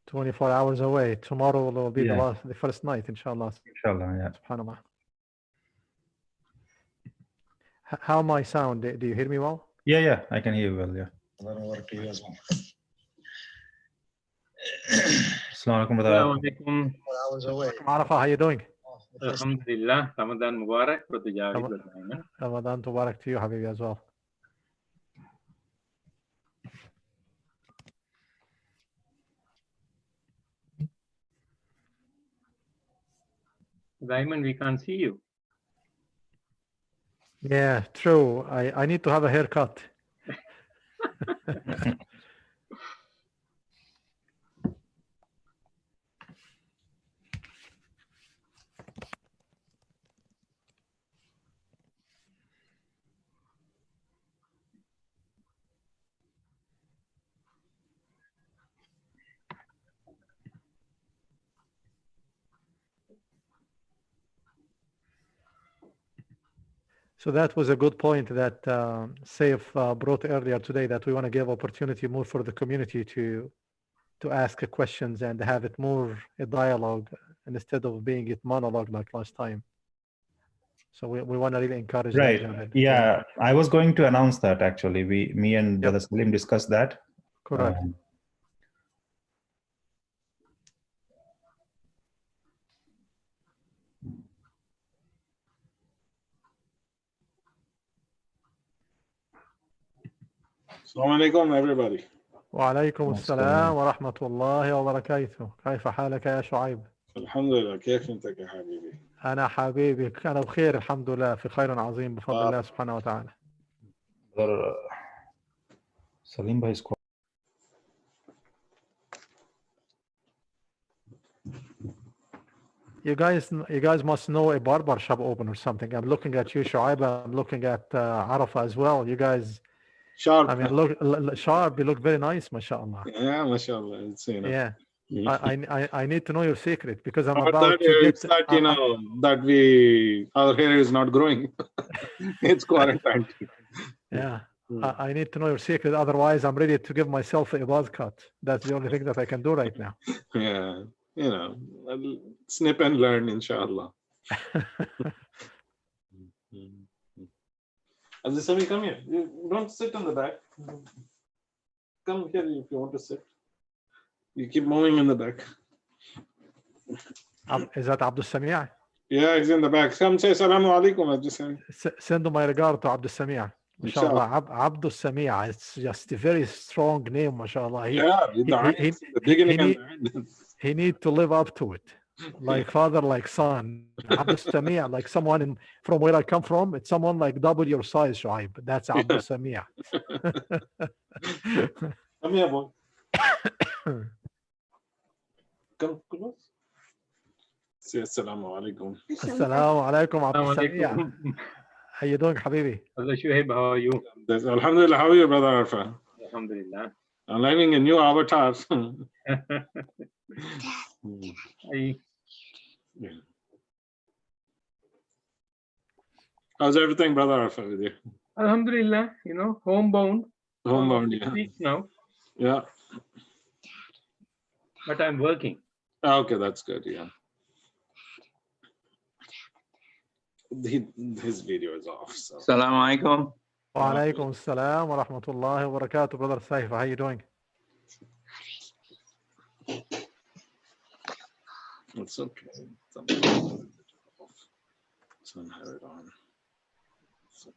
24 hours away. Tomorrow will be Yeah. the first night, inshallah. Inshallah, yeah. Subhanallah. How am I sound? Do you hear me well? Yeah, I can hear you well, yeah. Assalamu alaikum, brother. Assalamualaikum. Arafah, how you doing? Alhamdulillah. Ramadan Mubarak. Brother Javid, Brother Ayman. Ramadan Mubarak to you, Habibi, as well. Ayman, we can't see you. Yeah, true. I need to have a haircut. So that was a good point that Saif brought earlier today, that we want to give opportunity more for the community to ask questions and have it more a dialogue instead of being it monologue like last time. So we want to really encourage Right. that. Yeah, I was going to announce that actually. Me and Brother Salim discussed that. Correct. Assalamu alaikum, everybody. وعليكم السلام ورحمة الله وبركاته. كيف حالك يا شعيب؟ الحمد لله. كيف أنت يا حبيبي؟ أنا حبيبي أنا بخير الحمد لله، في خير عظيم بفضل الله سبحانه وتعالى. Brother Salim bhai is called. You guys must know a barber shop open or something. I'm looking at you, Shuaib. I'm looking at Arafah as well. You guys, Sharp. I mean, look sharp. You look very nice, mashallah. Yeah, mashallah. It's, you know. Yeah. I need to know your secret because I'm But about that, to get. it's that, you know, that our hair is not growing. It's quarantined. Yeah. I need to know your secret. Otherwise, I'm ready to give myself a buzz cut. That's the only thing that I can do right now. Yeah. You know, I'll snip and learn, inshallah. Abdusami, come here. You don't sit in the back. Come here if you want to sit. You keep moving in the back. Is that Abdul Samia? Yeah, he's in the back. Come say Assalamu alaikum, Abdusami. Send my regard to Abdul Samia. MashaAllah, Abdul Samia. It's just a very strong name, MashaAllah. The beginning and the end. He need to live up to it. Like father, like son. Abdul Samia, like someone from where I come from, it's someone like double your size, Shuaib. That's Abdul Samia. Come here, boy. Come close. Say Assalamu alaikum. Assalamu alaikum, Abdul Samia. How you doing, Habibi? Brother Shuaib, how are you? Alhamdulillah. How are you, Brother Arfa? Alhamdulillah. I'm learning a new avatar. How's everything, Brother Arfa, with you? Alhamdulillah, you know, homebound. Homebound, yeah. Weeks now. Yeah. But I'm working. Okay, that's good, yeah. His video is off. So. Assalamu alaikum. Wa alaikum assalam wa rahmatullahi wa barakatuh. Brother Saif, how you doing? It's okay. Sun have it on. So.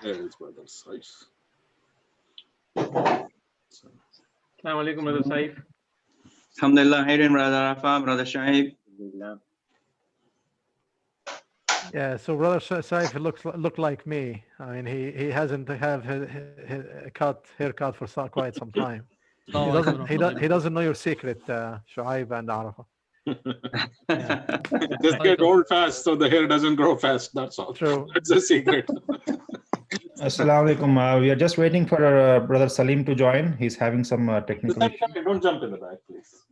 There is Brother Saif. So. Assalamu alaikum, Brother Saif. Alhamdulillah, how you doing, Brother Rafa, Brother Shuaib? Yeah, so Brother Saif look like me. I mean, he hasn't have his haircut for quite some time. He doesn't know your secret, Shuaib and Arafah. Yeah. Just get old fast so the hair doesn't grow fast. That's all. True. That's the secret. Assalamu alaikum. We are just waiting for Brother Salim to join. He's having some technical issues. Don't jump in the back, please.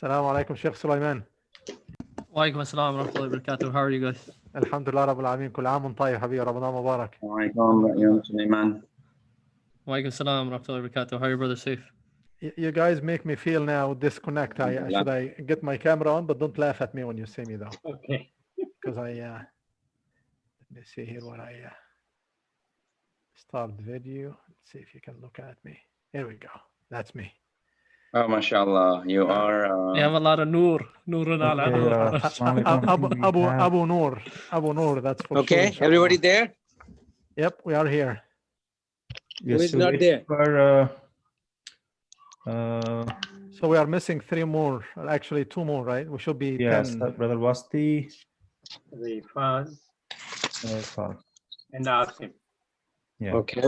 Assalamu alaikum, Sheikh Sulaiman. Wa alaikum assalam wa rahmatullahi wa barakatuh. How are you guys? Alhamdulillah Rabbil Alameen. Kul aam طيب حبيبي. Ramadan Mubarak. Wa alaikum, Sulaiman. Walaikum assalam wa rahmatullahi wa barakatuh. How are you, brother Saif? You guys make me feel now disconnect. Should I get my camera on? But don't laugh at me when you see me though, Okay. because let me see here what I start video. Let's see if you can look at me. Here we go. That's me. Oh, mashallah, you are. You have a lot of noor. Noorun ala Okay, noor. Assalamu alaikum. We have- Abu Noor. That's for sure. Okay, inshallah. everybody there? Yep, we are here. we are Who is still not waiting there? for, So we are missing 3 more, or actually 2 more, right? We should be yes, 10. Brother Wasti. The Faz Faz. and Asim. Yeah. Okay.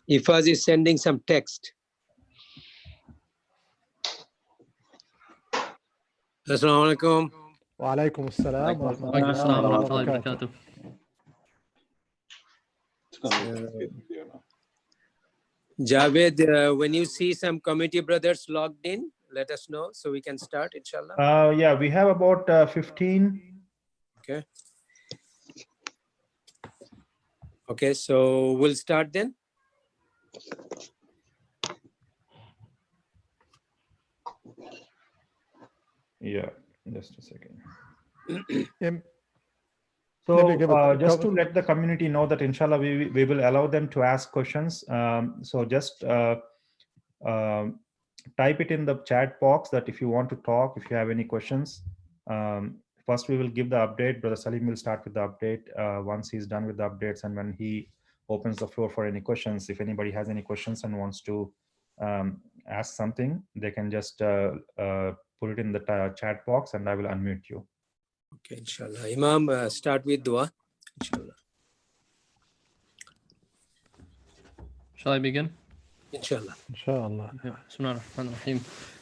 Ifaz is sending some text. Assalamu alaikum. Wa alaikum assalam wa Walaikum rahmatullahi assalam wa wa rahmatullahi wa barakatuh. barakatuh. Javed, when you see some committee brothers logged in, let us know so we can start, inshallah. Yeah, we have about 15. Okay. Okay, so we'll start then. Yeah, just a second. Maybe So give a just to cover- let the community know that inshallah we will allow them to ask questions. So just type it in the chat box that if you want to talk, if you have any questions. First we will give the update. Brother Salim will start with the update once he's done with the updates, and when he opens the floor for any questions, if anybody has any questions and wants to ask something, they can just put it in the chat box and I will unmute you. Okay, inshallah. Imam, start with dua, inshallah. Shall I begin? Inshallah. Inshallah. بسم الله الرحمن الرحيم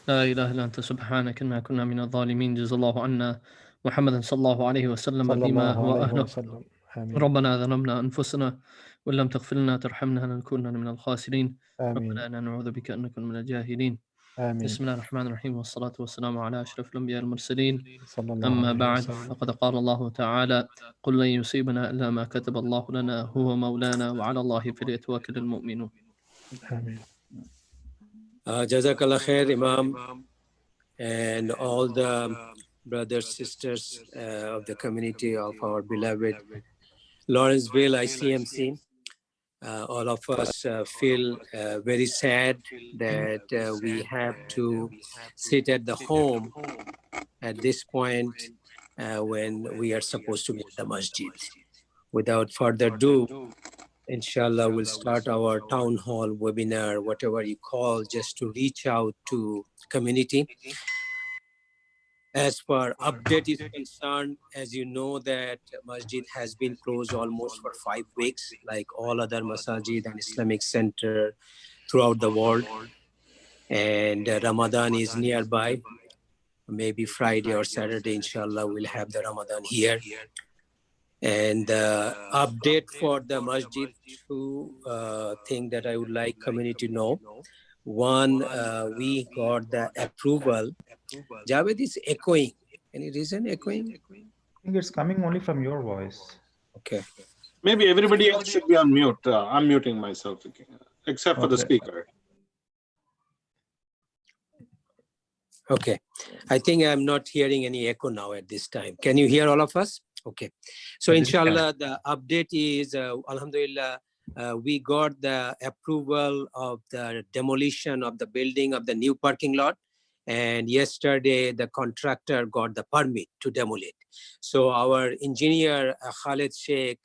لا إله إلا أنت سبحانك إنا كنا من الظالمين جزا الله عنا محمد صلى الله عليه وسلم صلى بما الله هو عليه أهله وسلم. آمين. ربنا ظلمنا أنفسنا وإن لم تغفر لنا ترحمنا لنكونن من الخاسرين آمين. ربنا إنا نعوذ بك أن نكون من الجاهلين آمين. بسم الله الرحمن الرحيم والصلاة والسلام على أشرف الأنبياء المرسلين صلى الله أما عليه بعد وسلم. فقد قال الله تعالى قل لن يصيبنا إلا ما كتب الله لنا هو مولانا وعلى الله فليتوكل المؤمنون. آمين. Jazakallah khair, Imam, and all the brothers, sisters of the community of our beloved Lawrenceville ICMC. All of us feel very sad that we have to sit at the home at this point when we are supposed to be at the masjid. Without further ado, inshallah, we'll start our town hall webinar, whatever you call, just to reach out to community. As far update is concerned, as you know that masjid has been closed almost for 5 weeks, like all other masajid and Islamic center throughout the world. And Ramadan is nearby. Maybe Friday or Saturday, inshallah, we'll have the Ramadan here. And update for the masjid, 2 things that I would like community to know. One, we got the approval. Javed is echoing. Any reason echoing? I think it's coming only from your voice. Okay. Maybe everybody else should be on mute. I'm muting myself, except for the Okay. speaker. Okay. I think I'm not hearing any echo now at this time. Can you hear all of us? Okay. So At this time. inshallah, the update is, alhamdulillah, we got the approval of the demolition of the building of the new parking lot. And yesterday, the contractor got the permit to demolish. So our engineer, Khalid Sheikh,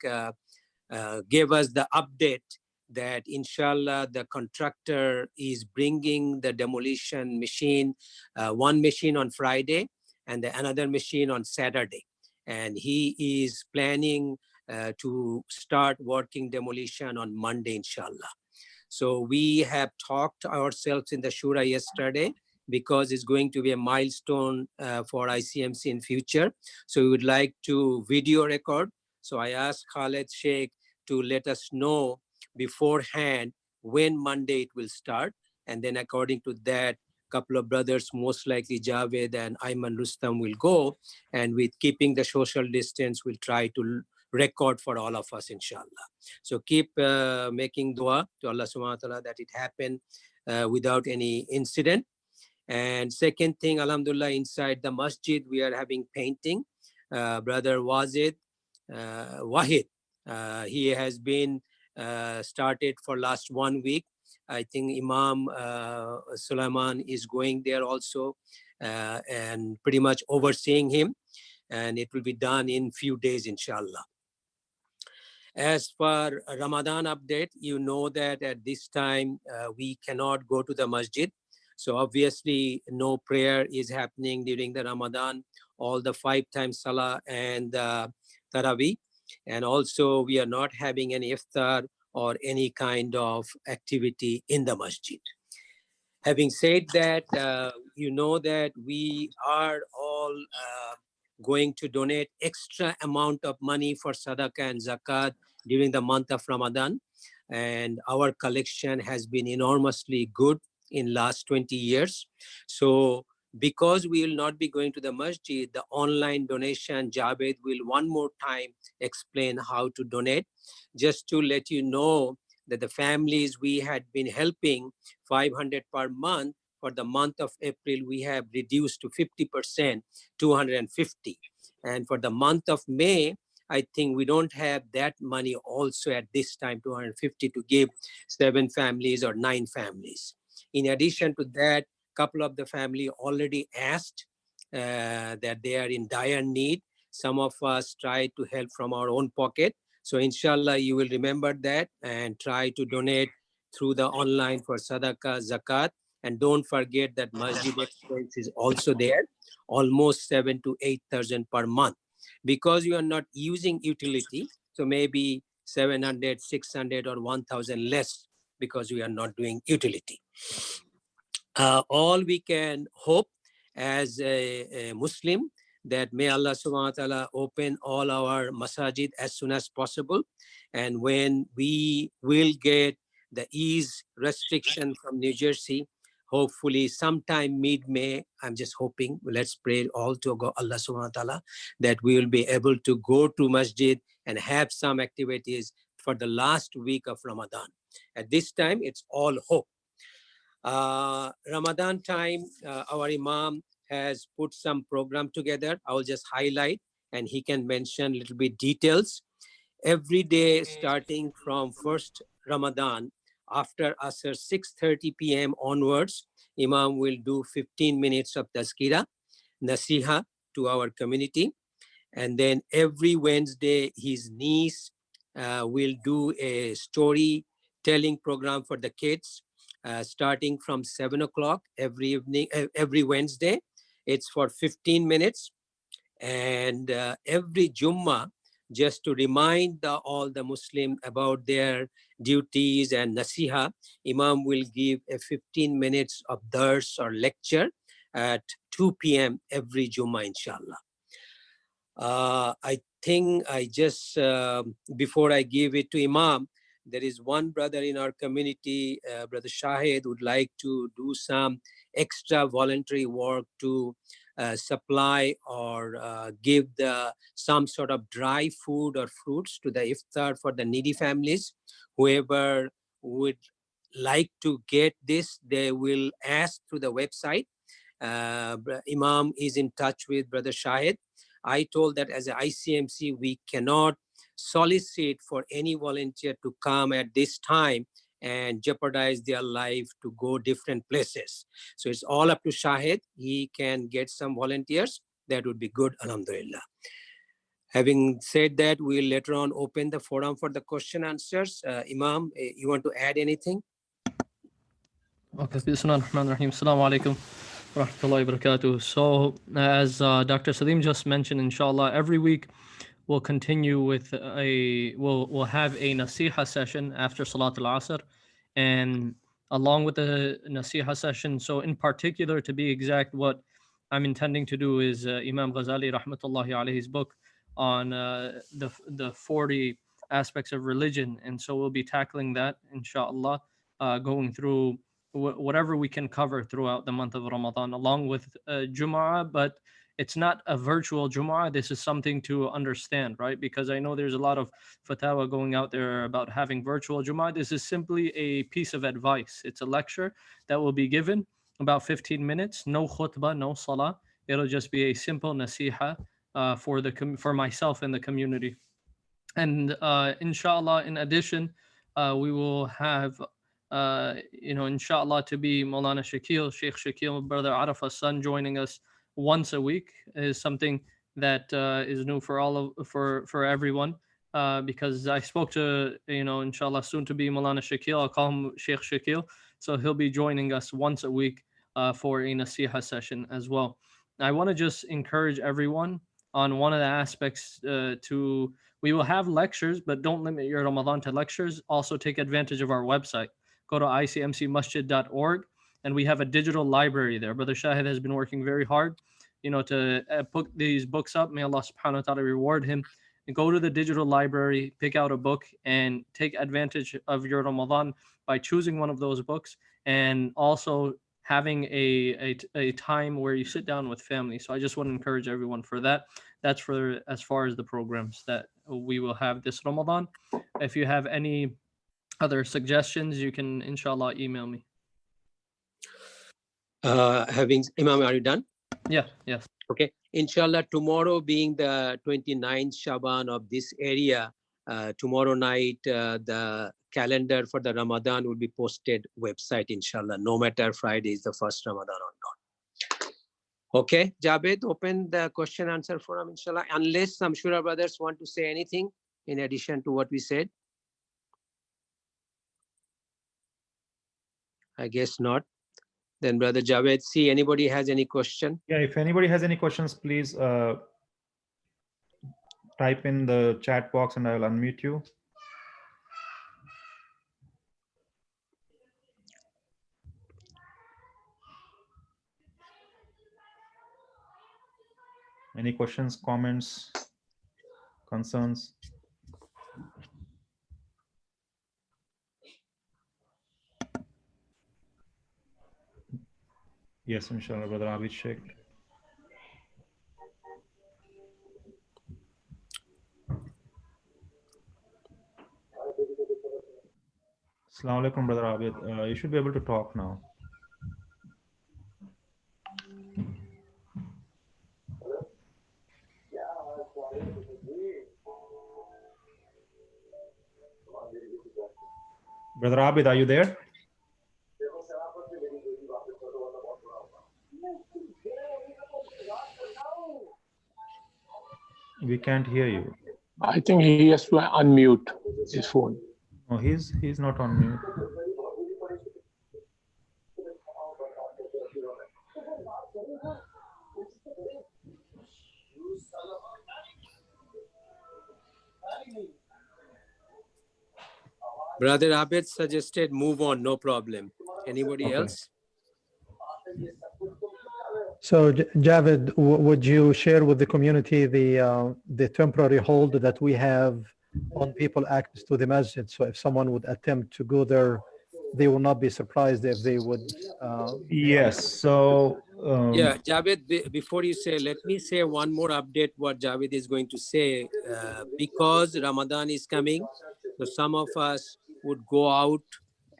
gave us the update that inshallah, the contractor is bringing the demolition machine, 1 machine on Friday and another machine on Saturday. And he is planning to start working demolition on Monday, inshallah. So we have talked ourselves in the Shura yesterday because it's going to be a milestone for ICMC in future. So we would like to video record. So I asked Khaled Sheikh to let us know beforehand when Monday it will start. And then according to that, couple of brothers, most likely Javed and Ayman Rustam will go. And with keeping the social distance, we'll try to record for all of us, inshallah. So keep making dua to Allah subhanahu wa ta'ala that it happened without any incident. And second thing, alhamdulillah, inside the masjid, we are having painting. Brother Wahid, he has been started for last 1 week. I think Imam Sulaiman is going there also and pretty much overseeing him. And it will be done in few days, inshallah. As for Ramadan update, you know that at this time, we cannot go to the masjid. So obviously, no prayer is happening during the Ramadan, all the 5 times Salah and Taraweeh. And also, we are not having any iftar or any kind of activity in the masjid. Having said that, you know that we are all going to donate extra amount of money for Sadaqah and Zakat during the month of Ramadan. And our collection has been enormously good in last 20 years. So because we will not be going to the masjid, the online donation, Javed will one more time explain how to donate. Just to let you know that the families we had been helping 500 per month, for the month of April, we have reduced to 50%, 250. And for the month of May, I think we don't have that money also at this time, 250 to give 7 families or 9 families. In addition to that, couple of the family already asked that they are in dire need. Some of us tried to help from our own pocket. So inshallah, you will remember that and try to donate through the online for Sadaqah, Zakat. And don't forget that masjid expense is also there, almost 7,000 to 8,000 per month. Because you are not using utility, so maybe 700, 600 or 1,000 less because we are not doing utility. All we can hope as a Muslim that may Allah subhanahu wa ta'ala open all our masajid as soon as possible. And when we will get the ease restriction from New Jersey, hopefully sometime mid-May, I'm just hoping, let's pray all to Allah subhanahu wa ta'ala that we will be able to go to masjid and have some activities for the last week of Ramadan. At this time, it's all hope. Ramadan time, our Imam has put some program together. I will just highlight and he can mention a little bit details. Every day starting from first Ramadan, after Asr 6:30 p.m. onwards, Imam will do 15 minutes of tazkira, nasiha to our community. And then every Wednesday, his niece will do a storytelling program for the kids, starting from 7 o'clock every evening, every Wednesday. It's for 15 minutes. And every Jummah, just to remind all the Muslim about their duties and nasiha, Imam will give a 15 minutes of dars or lecture at 2 p.m. every Jummah, inshallah. I think I just, before I give it to Imam, there is one brother in our community, Brother Shahid, would like to do some extra voluntary work to supply or give some sort of dry food or fruits to the iftar for the needy families. Whoever would like to get this, they will ask through the website. Imam is in touch with Brother Shahid. I told that as a ICMC, we cannot solicit for any volunteer to come at this time and jeopardize their life to go different places. So it's all up to Shahid. He can get some volunteers. That would be good, alhamdulillah. Having said that, we'll later on open the forum for the question answers. Imam, you want to add anything? Okay, Bismillahirrahmanirrahim. Assalamu alaikum wa rahmatullahi wa barakatuh. So as Dr. Salim just mentioned, inshallah, every week we'll continue with we'll have a nasiha session after Salat al-Asr, and along with the nasiha session, so in particular, to be exact, what I'm intending to do is Imam Ghazali rahmatullahi alayhi's book on the 40 aspects of religion, and so we'll be tackling that, inshallah, going through whatever we can cover throughout the month of Ramadan, along with Jum'ah, but it's not a virtual Jumu'ah. This is something to understand, right? Because I know there's a lot of fatwa going out there about having virtual Jumu'ah. This is simply a piece of advice. It's a lecture that will be given about 15 minutes, no khutbah, no salah. It'll just be a simple nasiha for myself and the community. And inshallah, in addition, we will have, inshallah, to be Maulana Shakil, Sheikh Shakil, Brother Arafah's son, joining us once a week is something that is new for for everyone. Because I spoke to, inshallah, soon to be Maulana Shakil. I'll call him Sheikh Shakil. So he'll be joining us once a week for a nasiha session as well. I want to just encourage everyone on one of the aspects we will have lectures, but don't limit your Ramadan to lectures. Also take advantage of our website. Go to icmcmasjid.org, and we have a digital library there. Brother Shahid has been working very hard, to put these books up. May Allah subhanahu wa ta'ala reward him. And go to the digital library, pick out a book, and take advantage of your Ramadan by choosing one of those books, and also having a time where you sit down with family. So I just want to encourage everyone for that. That's for as far as the programs that we will have this Ramadan. If you have any other suggestions, you can inshallah email me. Imam, are you done? Yeah, yes. Okay. Inshallah, tomorrow being the 29th Shaban of this area, tomorrow night, the calendar for the Ramadan will be posted website, inshallah, no matter Friday is the first Ramadan or not. Okay, Javed, open the question answer forum, inshallah, unless some Shura brothers want to say anything in addition to what we said. I guess not. Then Brother Javed, see anybody has any question? Yeah, if anybody has any questions, please type in the chat box and I will unmute you. Any questions, comments, concerns? Yes, inshallah, Brother Abhishek. Assalamu alaikum, Brother Abid. You should be able to talk now. Brother Abid, are you there? We can't hear you. I think he has to unmute his phone. Oh, he's not on mute. Brother Abed suggested move on, no problem. Anybody Okay. else? So Javed, would you share with the community the temporary hold that we have on people access to the masjid? So if someone would attempt to go there, they will not be surprised if they would. Yes. So Yeah, Javed, before you say, let me say one more update what Javed is going to say. Because Ramadan is coming, so some of us would go out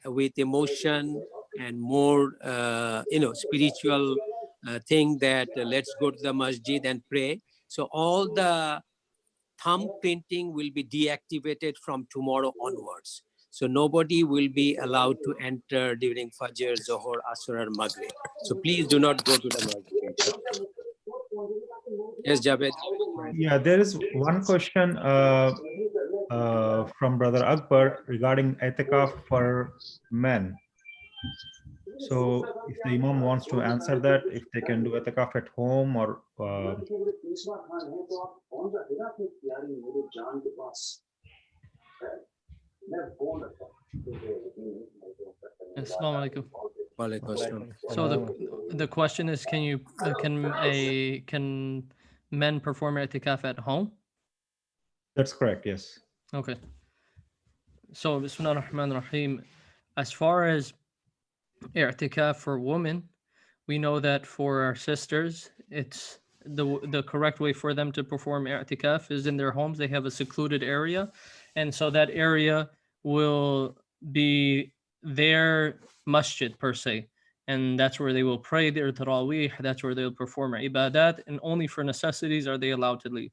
with emotion and more, spiritual thing that let's go to the masjid and pray. So all the thumb printing will be deactivated from tomorrow onwards. So nobody will be allowed to enter during Fajr, Zohor, Asr, or Maghrib. So please do not go to the masjid. Yes, Javed. yeah, there is one question from Brother Akbar regarding itikaf for men. So if the Imam wants to answer that, if they can do itikaf at home or Assalamu alaikum. Walaikum assalam. So the question is, can men perform i'tikaf at home? That's correct, yes. Okay. So Bismillah ar-Rahman ar-Rahim. As far as i'tikaf for women, we know that for our sisters, it's the correct way for them to perform i'tikaf is in their homes. They have a secluded area, and so that area will be their masjid per se, and that's where they will pray their tarawih. That's where they'll perform ibadat, and only for necessities are they allowed to leave.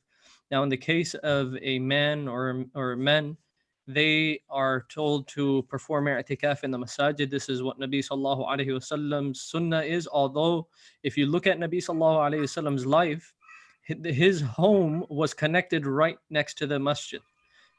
Now, in the case of a man or men, they are told to perform i'tikaf in the masajid. This is what Nabi sallallahu alaihi wasallam's sunnah is. Although, if you look at Nabi sallallahu alaihi wasallam's life, his home was connected right next to the masjid.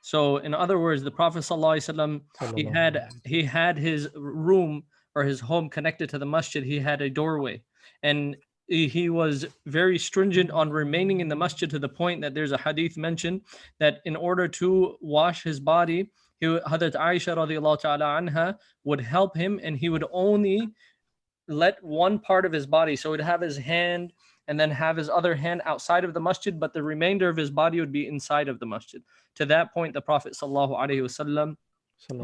So, in other words, the Prophet sallallahu alaihi wasallam, he had his room or his home connected to the masjid. He had a doorway, and he was very stringent on remaining in the masjid, to the point that there's a hadith mentioned that in order to wash his body, Hazrat Aisha radiallahu ta'ala anha would help him, and he would only let one part of his body, so he'd have his hand and then have his other hand outside of the masjid, but the remainder of his body would be inside of the masjid. To that point, the Prophet sallallahu alaihi wasallam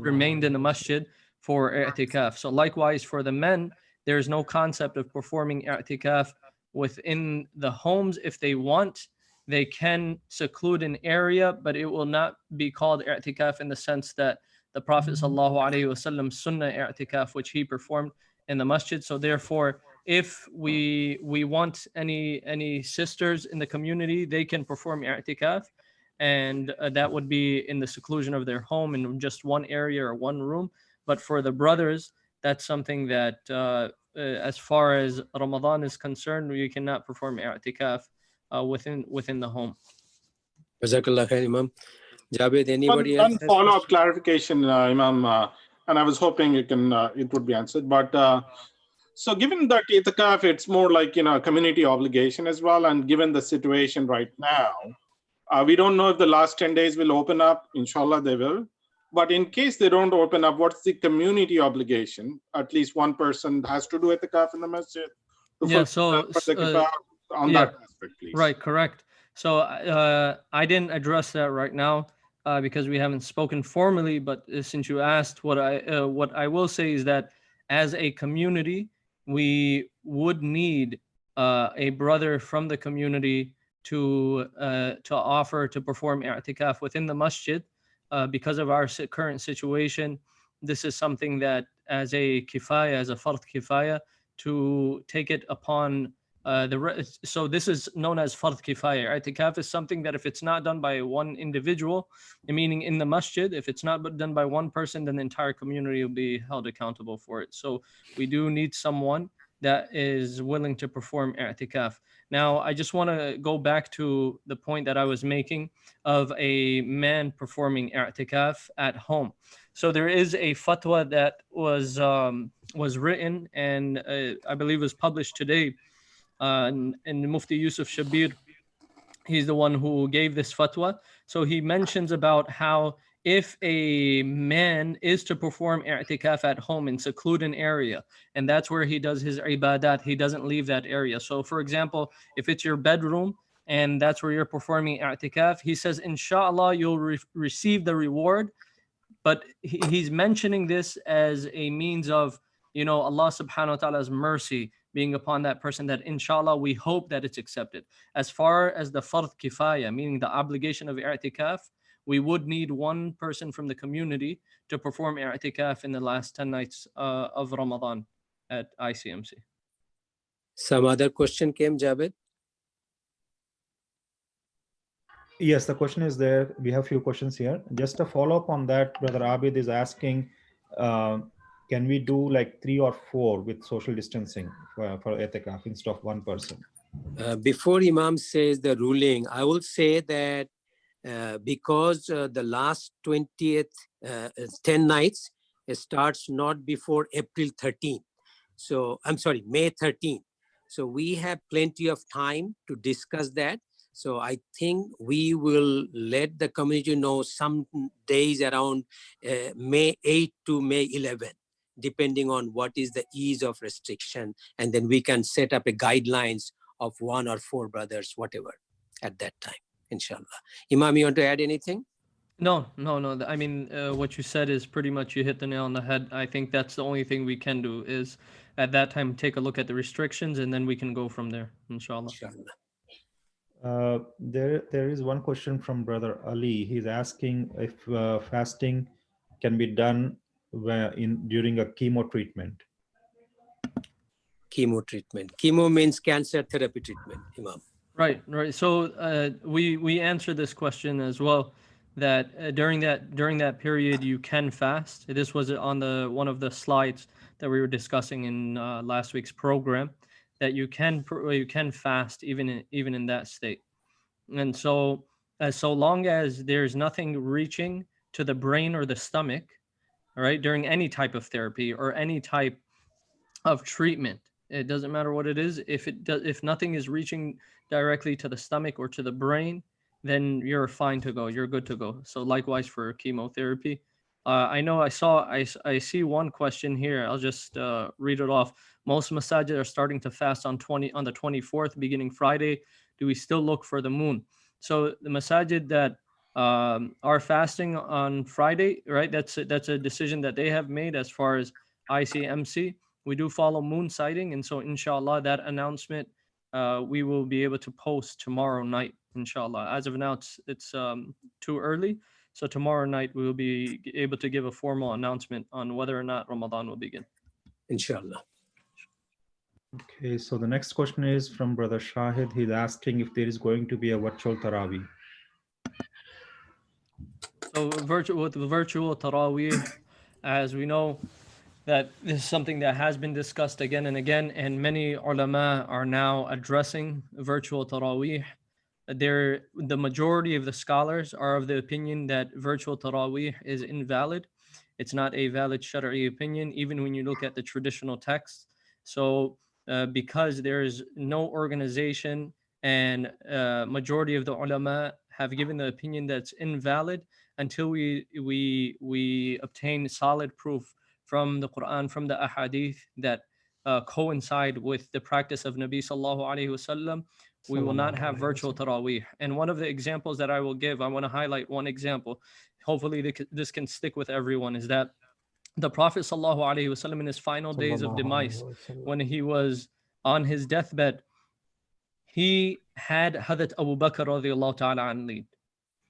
remained in the masjid for i'tikaf. So likewise for the men, there is no concept of performing i'tikaf within the homes. If they want, they can seclude an area, but it will not be called i'tikaf in the sense that the Prophet sallallahu alaihi wasallam sunnah i'tikaf, which he performed in the masjid. So therefore, if we want any sisters in the community, they can perform i'tikaf, and that would be in the seclusion of their home in just one area or one room. But for the brothers, that's something that as far as Ramadan is concerned, we cannot perform i'tikaf within the home. Jazakallah khair, Imam. Javed, anybody One else? follow-up clarification, Imam, and I was hoping it would be answered. But so given that itikaf, it's more like a community obligation as well, and given the situation right now, we don't know if the last 10 days will open up. Inshallah, they will. But in case they don't open up, what's the community obligation? At least one person has to do itikaf in the masjid. Yeah, so on that aspect, please. Right, correct. So I didn't address that right now because we haven't spoken formally. But since you asked, what I will say is that as a community, we would need a brother from the community to offer to perform i'tikaf within the masjid. Because of our current situation, this is something that as a kifaya, as a fard kifaya, to take it upon so this is known as fard kifaya. I'tikaf is something that if it's not done by one individual, meaning in the masjid, if it's not done by one person, then the entire community will be held accountable for it. So we do need someone that is willing to perform i'tikaf. Now, I just want to go back to the point that I was making of a man performing i'tikaf at home. So there is a fatwa that was written and I believe was published today, and Mufti Yusuf Shabir, he's the one who gave this fatwa. So he mentions about how if a man is to perform i'tikaf at home in secluded area, and that's where he does his ibadat, he doesn't leave that area. So for example, if it's your bedroom and that's where you're performing i'tikaf, he says, inshallah, you'll receive the reward. But he's mentioning this as a means of, Allah subhanahu wa ta'ala's mercy being upon that person, that inshallah, we hope that it's accepted. As far as the fard kifaya, meaning the obligation of i'tikaf, we would need one person from the community to perform i'tikaf in the last 10 nights of Ramadan at ICMC. Some other question came, Javed? Yes, the question is there. We have a few questions here. Just a follow-up on that, Brother Abid is asking, can we do like 3 or 4 with social distancing for itikaf instead of one person? Before Imam says the ruling, I will say that because the last 20th 10 nights starts not before April 13. So I'm sorry, May 13. So we have plenty of time to discuss that. So I think we will let the community know some days around May 8 to May 11, depending on what is the ease of restriction. And then we can set up a guidelines of 1 or 4 brothers, whatever, at that time, inshallah. Imam, you want to add anything? No. I mean, what you said is pretty much, you hit the nail on the head. I think that's the only thing we can do is at that time take a look at the restrictions, and then we can go from there, inshallah. There is one question from Brother Ali. He's asking if fasting can be done during a chemo treatment. Chemo treatment. Chemo means cancer therapy treatment, Imam. Right. So we answered this question as well, that during that period you can fast. This was on one of the slides that we were discussing in last week's program, that you can fast even in that state. And so long as there's nothing reaching to the brain or the stomach, all right, during any type of therapy or any type of treatment, it doesn't matter what it is. If nothing is reaching directly to the stomach or to the brain, then you're fine to go. You're good to go. So likewise for chemotherapy. I know I see one question here. I'll just read it off. Most masajid are starting to fast on the 24th, beginning Friday. Do we still look for the moon? So the masajid that are fasting on Friday, right? That's a decision that they have made as far as ICMC. We do follow moon sighting, and so inshallah that announcement we will be able to post tomorrow night, inshallah. As of now, it's too early, so tomorrow night we will be able to give a formal announcement on whether or not Ramadan will begin, inshallah. Okay, so the next question is from Brother Shahid. He's asking if there is going to be a virtual Taraweeh. So virtual Taraweeh, as we know, that this is something that has been discussed again and again, and many ulama are now addressing virtual Taraweeh. The majority of the scholars are of the opinion that virtual Taraweeh is invalid. It's not a valid Shari'i opinion, even when you look at the traditional texts. So because there is no organization, and majority of the ulama have given the opinion that's invalid until we obtain solid proof from the Quran, from the ahadith that coincide with the practice of Nabi sallallahu alaihi wasallam, we will not have virtual Taraweeh. And one of the examples that I will give, I want to highlight one example. Hopefully this can stick with everyone, is that the Prophet sallallahu alaihi wasallam in his final days of demise, when he was on his deathbed, he had Hazrat Abu Bakr radiallahu ta'ala an lead.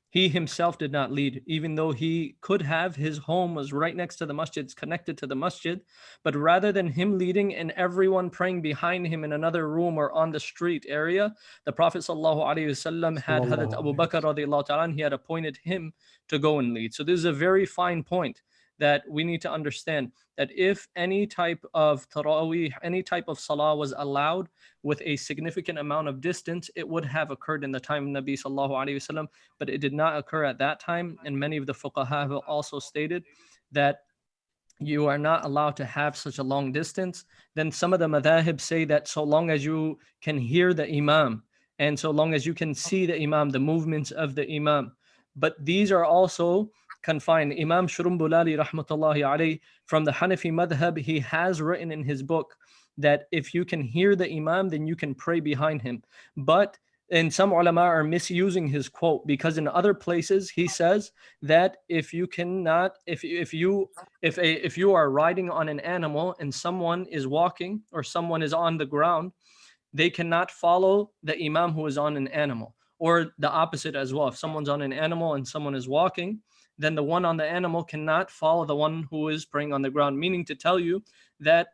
He himself did not lead, even though he could have. His home was right next to the masjid, it's connected to the masjid. But rather than him leading and everyone praying behind him in another room or on the street area, the Prophet ﷺ had Hazrat Abu Bakr radiallahu ta'ala, he had appointed him to go and lead. So this is a very fine point that we need to understand, that if any type of Taraweeh, any type of salah was allowed with a significant amount of distance, it would have occurred in the time of Nabi sallallahu alaihi wasallam, but it did not occur at that time. And many of the fuqaha have also stated that you are not allowed to have such a long distance. Then some of the madhahib say that so long as you can hear the imam, and so long as you can see the imam, the movements of the imam. But these are also confined. Imam Shurumbulali rahmatullahi alayhi from the Hanafi madhab, he has written in his book that if you can hear the imam, then you can pray behind him. But and some ulama are misusing his quote, because in other places he says that if you are riding on an animal and someone is walking or someone is on the ground, they cannot follow the imam who is on an animal, or the opposite as well. If someone's on an animal and someone is walking, then the one on the animal cannot follow the one who is praying on the ground, meaning to tell you that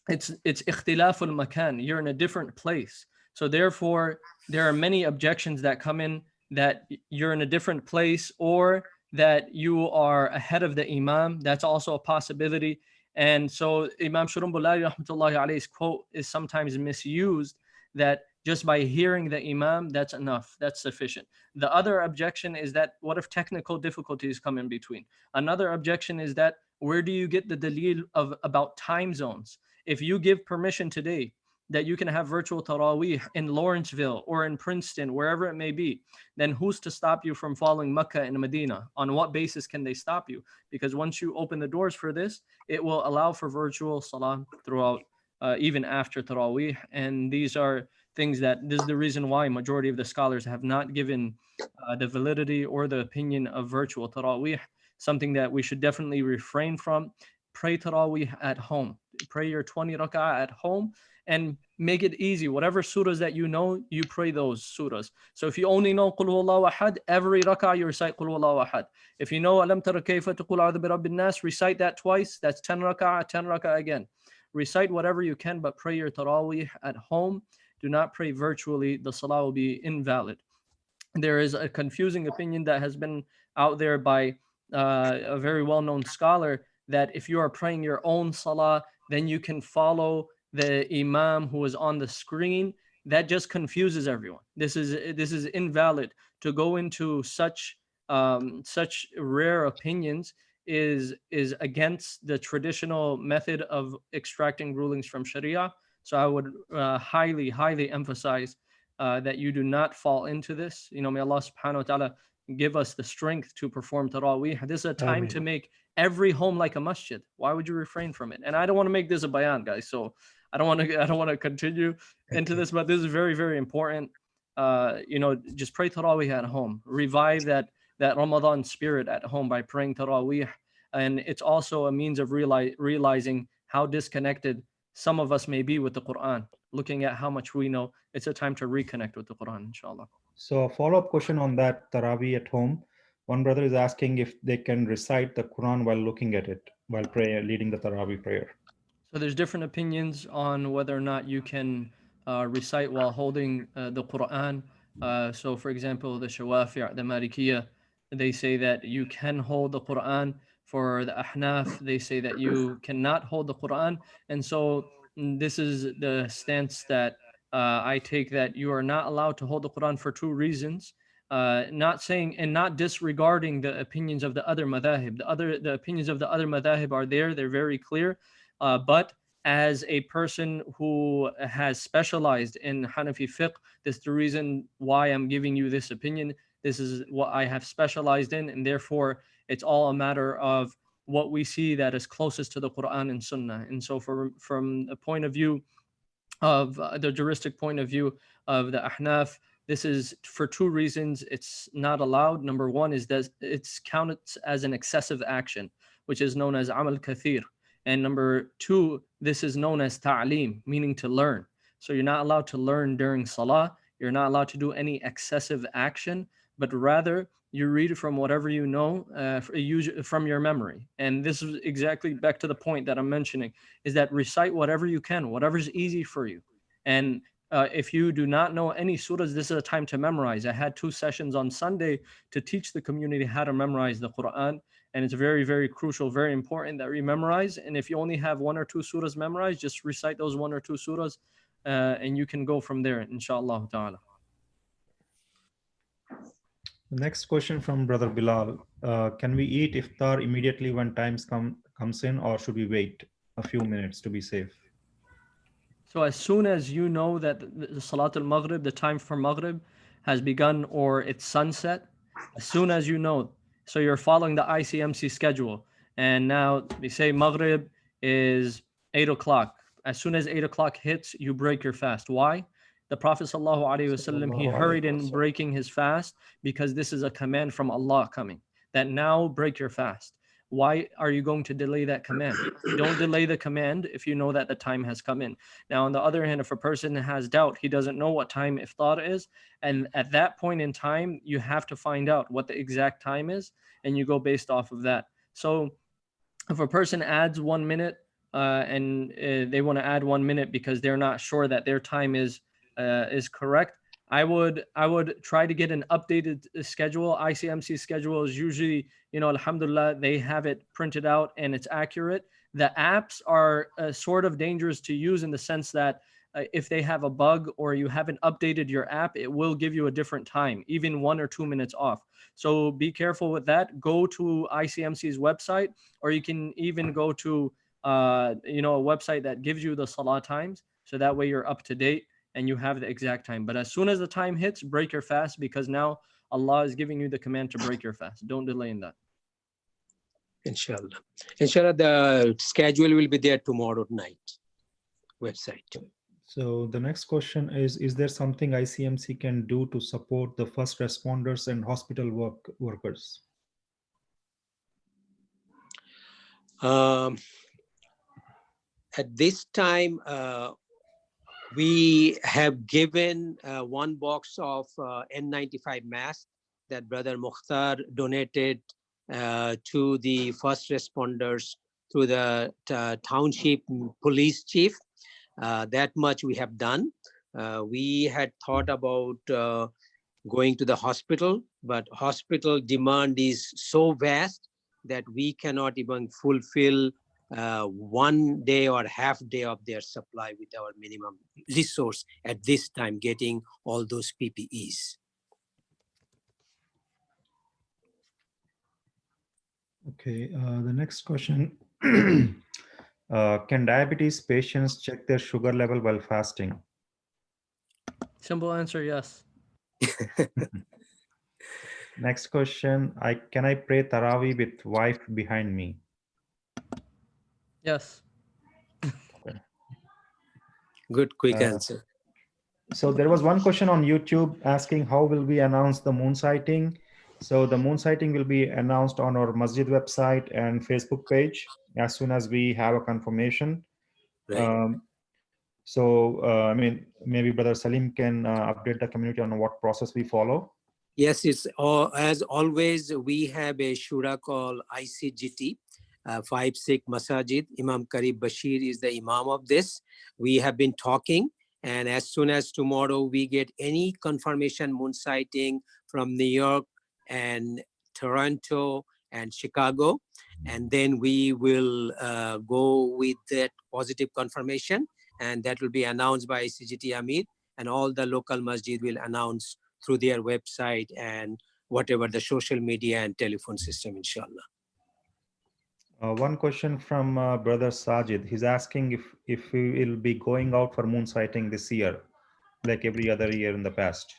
it's ikhtilaful makan, you're in a different place. So therefore, there are many objections that come in, that you're in a different place or that you are ahead of the imam. That's also a possibility. And so Imam Shurumbulali rahmatullahi alayhi's quote is sometimes misused, that just by hearing the imam, that's enough, that's sufficient. The other objection is that what if technical difficulties come in between? Another objection is that where do you get the dalil about time zones? If you give permission today that you can have virtual Taraweeh in Lawrenceville or in Princeton, wherever it may be, then who's to stop you from following Mecca and Medina? On what basis can they stop you? Because once you open the doors for this, it will allow for virtual salah throughout, even after Taraweeh. And these are things that, this is the reason why majority of the scholars have not given the validity or the opinion of virtual Taraweeh, something that we should definitely refrain from. Pray Taraweeh at home. Pray your 20 rak'ah at home, and make it easy. Whatever surahs that you know, you pray those surahs. So if you only know Qul Huwallahu Ahad, every rak'ah you recite Qul Huwallahu Ahad. If you know Alam Tara Kayfa Taqul A'udhu bi Rabbin Nas, recite that twice. That's 10 rak'ah again. Recite whatever you can, but pray your Taraweeh at home. Do not pray virtually. The salah will be invalid. There is a confusing opinion that has been out there by a very well-known scholar that if you are praying your own salah, then you can follow the imam who is on the screen. That just confuses everyone. This is invalid. To go into such rare opinions is against the traditional method of extracting rulings from Sharia. So I would highly emphasize that you do not fall into this. You know, may Allah subhanahu wa ta'ala give us the strength to perform Taraweeh. This is a time to make every home like a masjid. Why would you refrain from it? And I don't want to make this a bayan, guys. So I don't want to continue into this, but this is very important. You know, just pray Taraweeh at home. Revive that Ramadan spirit at home by praying Taraweeh. And it's also a means of realizing how disconnected some of us may be with the Quran. Looking at how much we know, it's a time to reconnect with the Quran, inshallah. So a follow-up question on that Taraweeh at home. One brother is asking if they can recite the Quran while looking at it, while leading the Taraweeh prayer. So there's different opinions on whether or not you can recite while holding the Quran. So for example, the Shawafi', the Malikiya, they say that you can hold the Quran. For the Ahnaf, they say that you cannot hold the Quran. And so this is the stance that I take, that you are not allowed to hold the Quran for two reasons. Not saying and not disregarding the opinions of the other madhahib. The opinions of the other madhahib are there. They're very clear. But as a person who has specialized in Hanafi fiqh, this is the reason why I'm giving you this opinion. This is what I have specialized in, and therefore it's all a matter of what we see that is closest to the Quran and Sunnah. And so from a point of view of the juristic point of view of the Ahnaf, this is for two reasons. It's not allowed. Number one is that it's counted as an excessive action, which is known as amal kathir. And number two, this is known as ta'aleem, meaning to learn. So you're not allowed to learn during salah. You're not allowed to do any excessive action, but rather you read from whatever you know from your memory. And this is exactly back to the point that I'm mentioning, is that recite whatever you can, whatever's easy for you. And if you do not know any surahs, this is a time to memorize. I had 2 sessions on Sunday to teach the community how to memorize the Quran. And it's very crucial, very important that we memorize. And if you only have 1 or 2 surahs memorized, just recite those 1 or 2 surahs and you can go from there, inshallah ta'ala. The next question from Brother Bilal. Can we eat iftar immediately when time comes in, or should we wait a few minutes to be safe? So as soon as you know that the Salat al-Maghrib, the time for Maghrib has begun or it's sunset, as soon as you know, so you're following the ICMC schedule, and now they say Maghrib is 8 o'clock. As soon as 8 o'clock hits, you break your fast. Why? The Prophet ﷺ, he hurried in breaking his fast because this is a command from Allah coming, that now break your fast. Why are you going to delay that command? Don't delay the command if you know that the time has come in. Now, on the other hand, if a person has doubt, he doesn't know what time iftar is, and at that point in time, you have to find out what the exact time is, and you go based off of that. So if a person adds 1 minute and they want to add 1 minute because they're not sure that their time is correct, I would try to get an updated schedule. ICMC schedule is usually, alhamdulillah, they have it printed out and it's accurate. The apps are sort of dangerous to use in the sense that if they have a bug or you haven't updated your app, it will give you a different time, even 1 or 2 minutes off. So be careful with that. Go to ICMC's website, or you can even go to a website that gives you the salah times. So that way you're up to date and you have the exact time. But as soon as the time hits, break your fast, because now Allah is giving you the command to break your fast. Don't delay in that. Inshallah. Inshallah, the schedule will be there tomorrow night. Website. So the next question is there something ICMC can do to support the first responders and hospital workers? At this time, We have given one box of N95 masks that Brother Mukhtar donated to the first responders through the township police chief. That much we have done. We had thought about going to the hospital, but hospital demand is so vast that we cannot even fulfill 1 day or half day of their supply with our minimum resource at this time, getting all those PPEs. Okay, the next question. Can diabetes patients check their sugar level while fasting? Simple answer, yes. Next question. Can I pray Taraweeh with wife behind me? Yes. Good, quick answer. So there was one question on YouTube asking how will we announce the moon sighting? So the moon sighting will be announced on our masjid website and Facebook page as soon as we have a confirmation. Right. I mean, maybe Brother Salim can update the community on what process we follow. Yes, it's as always, we have a shura called ICGT, 5 Sikh Masajid. Imam Karib Bashir is the Imam of this. We have been talking, and as soon as tomorrow we get any confirmation moon sighting from New York and Toronto and Chicago, and then we will go with that positive confirmation, and that will be announced by ICGT Amir, and all the local masjid will announce through their website and whatever the social media and telephone system, inshallah. One question from Brother Sajid. He's asking if we will be going out for moon sighting this year, like every other year in the past.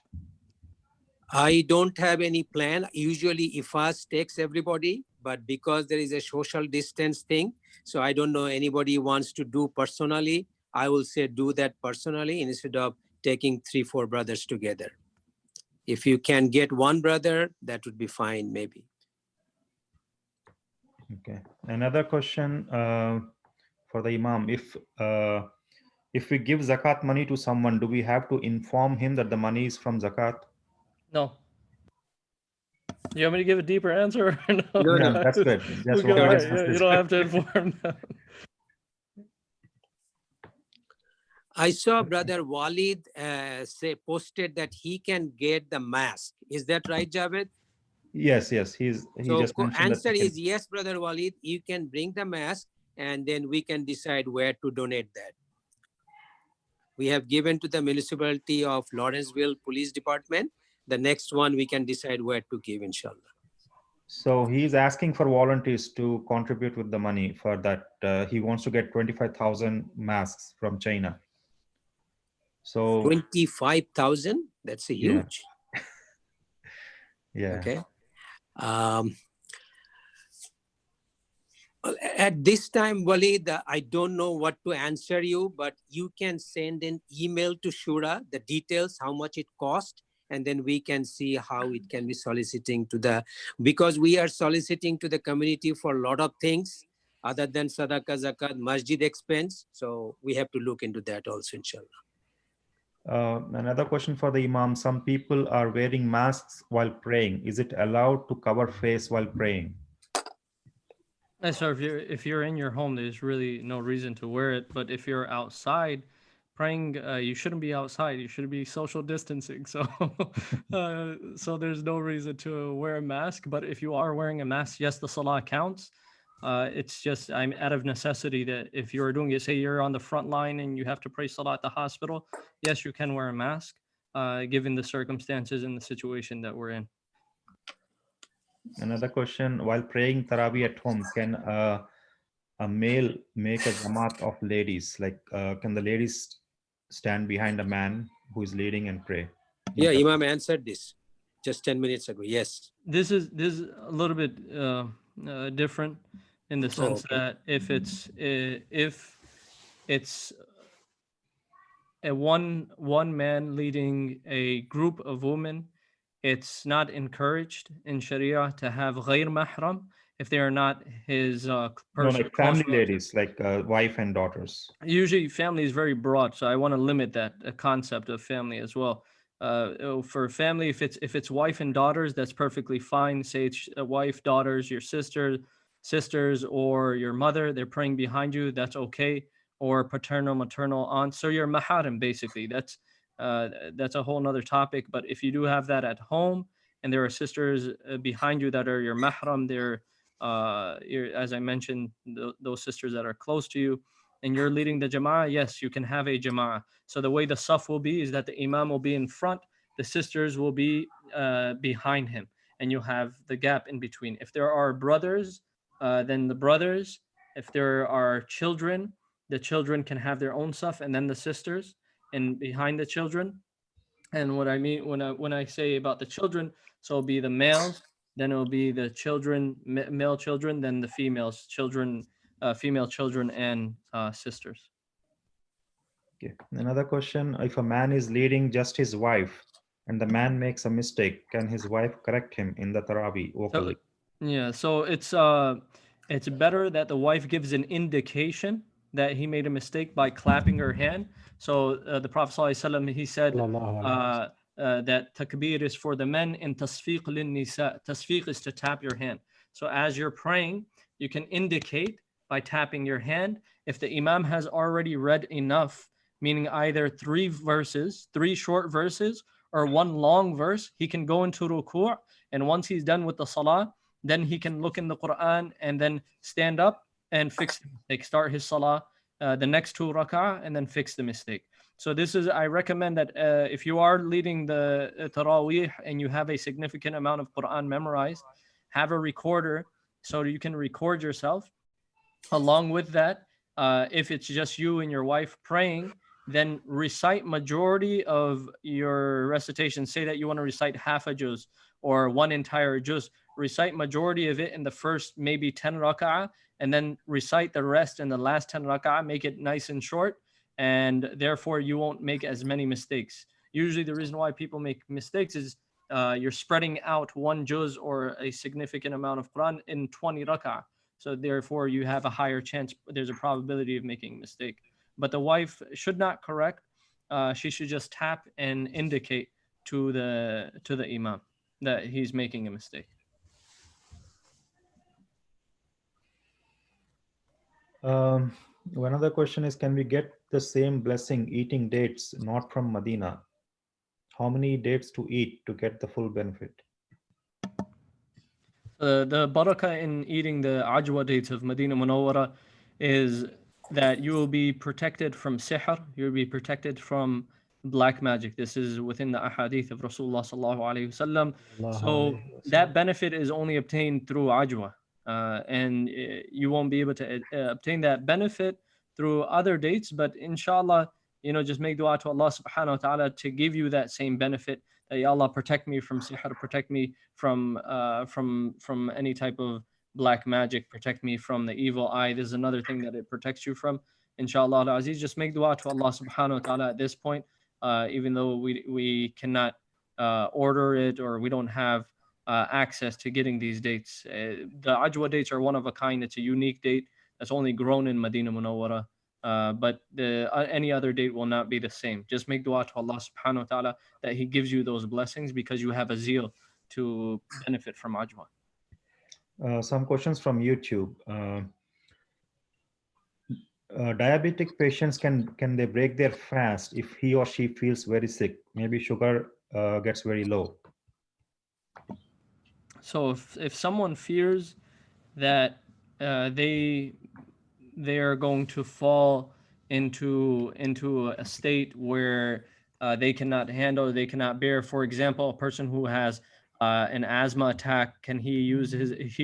I don't have any plan. Usually IFAS takes everybody, but because there is a social distance thing, so I don't know anybody wants to do personally. I will say do that personally instead of taking 3-4 brothers together. If you can get one brother, that would be fine, maybe. Okay. Another question for the Imam. If we give zakat money to someone, do we have to inform him that the money is from zakat? No. You want me to give a deeper answer? Or no, No, Yeah, no. that's good. Just Okay, all wanted right. to Yeah, ask you this. don't have to inform them. I saw Brother Walid posted that he can get the mask. Is that right, Javed? Yes, he So just mentioned that. answer is yes, Brother Walid. You can bring the mask, and then we can decide where to donate that. We have given to the municipality of Lawrenceville Police Department. The next one we can decide where to give, inshallah. So he's asking for volunteers to contribute with the money for that. He wants to get 25,000 masks from China. So 25,000. That's a huge. Yeah. Okay. At this time, Walid, I don't know what to answer you, but you can send an email to Shura, the details, how much it cost, and then we can see how it can be soliciting to the, because we are soliciting to the community for a lot of things other than Sadaqah, Zakat, Masjid expense. So we have to look into that also, inshallah. Another question for the Imam. Some people are wearing masks while praying. Is it allowed to cover face while praying? So if you're in your home, there's really no reason to wear it. But if you're outside praying, you shouldn't be outside. You should be social distancing. So, so there's no reason to wear a mask. But if you are wearing a mask, yes, the salah counts. It's just I'm out of necessity that if you're doing it, say you're on the front line and you have to pray salah at the hospital, yes, you can wear a mask, given the circumstances and the situation that we're in. Another question, while praying Taraweeh at home, can a male make a jamaat of ladies? Like, can the ladies stand behind a man who is leading and pray? Yeah, Imam answered this just 10 minutes ago. Yes. This is a little bit different in the sense that if it's a one man leading a group of women, it's not encouraged in Sharia to have ghair mahram. if they are not his No, person, like close family ladies, like wife and daughters. usually family is very broad, so I want to limit that concept of family as well. For family, if it's wife and daughters, that's perfectly fine. Say it's a wife, daughters, your sisters, or your mother, they're praying behind you, that's okay. Or paternal, maternal aunts, so your maharim, basically. That's a whole nother topic. But if you do have that at home and there are sisters behind you that are your mahram, they're as I mentioned, those sisters that are close to you, and you're leading the jama'ah, yes, you can have a jama'ah. So the way the saf will be is that the imam will be in front, the sisters will be behind him, and you'll have the gap in between. If there are brothers, then the brothers. If there are children, the children can have their own saf, and then the sisters, and behind the children. And what I mean when I say about the children, so it'll be the males, then it'll be the children, male children, then the females, children, female children, and sisters. Okay. Another question: if a man is leading just his wife, and the man makes a mistake, can his wife correct him in the Taraweeh vocally? So it's better that the wife gives an indication that he made a mistake by clapping her hand. So the Prophet ﷺ, he said that takbir is for the men and tasfiq lin nisa. Tasfiq is to tap your hand. So as you're praying, you can indicate by tapping your hand. If the imam has already read enough, meaning either 3 short verses, or 1 long verse, he can go into ruku', and once he's done with the salah, then he can look in the Quran and then stand up and fix the mistake, start his salah, the next 2 rak'ah, and then fix the mistake. So this is, I recommend that if you are leading the Taraweeh and you have a significant amount of Quran memorized, have a recorder so you can record yourself. Along with that, if it's just you and your wife praying, then recite majority of your recitation. Say that you want to recite half a juz or 1 entire juz. Recite majority of it in the first maybe 10 rak'ah, and then recite the rest in the last 10 rak'ah. Make it nice and short, and therefore you won't make as many mistakes. Usually the reason why people make mistakes is you're spreading out 1 juz or a significant amount of Quran in 20 rak'ah. So therefore you have a higher chance, there's a probability of making a mistake. But the wife should not correct. She should just tap and indicate to the imam that he's making a mistake. One other question is, can we get the same blessing eating dates not from Medina? How many dates to eat to get the full benefit? The barakah in eating the ajwa dates of Medina Munawwara is that you will be protected from sihr, you'll be protected from black magic. This is within the ahadith of Rasulullah sallallahu alaihi wasallam. So that benefit is only obtained through ajwa, and you won't be able to obtain that benefit through other dates. But inshallah, just make dua to Allah subhanahu wa ta'ala to give you that same benefit. That Ya Allah, protect me from sihr, protect me from any type of black magic, protect me from the evil eye. This is another thing that it protects you from. Inshallah al-Aziz, just make dua to Allah subhanahu wa ta'ala at this point, even though we cannot order it, or we don't have access to getting these dates. The Ajwa dates are one of a kind. It's a unique date that's only grown in Medina Munawwara. But any other date will not be the same. Just make dua to Allah subhanahu wa ta'ala that He gives you those blessings because you have a zeal to benefit from Ajwa. Some questions from YouTube. Diabetic patients, can they break their fast if he or she feels very sick? Maybe sugar gets very low. So if someone fears that they are going to fall into a state where they cannot handle, they cannot bear, for example, a person who has an asthma attack, can he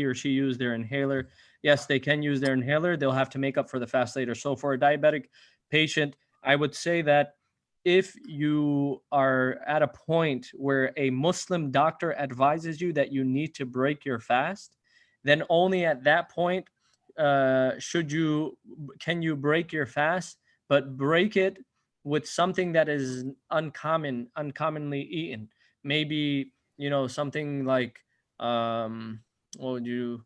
or she use their inhaler? Yes, they can use their inhaler. They'll have to make up for the fast later. So for a diabetic patient, I would say that if you are at a point where a Muslim doctor advises you that you need to break your fast, then only at that point can you break your fast, but break it with something that is uncommonly eaten. Maybe something like what would you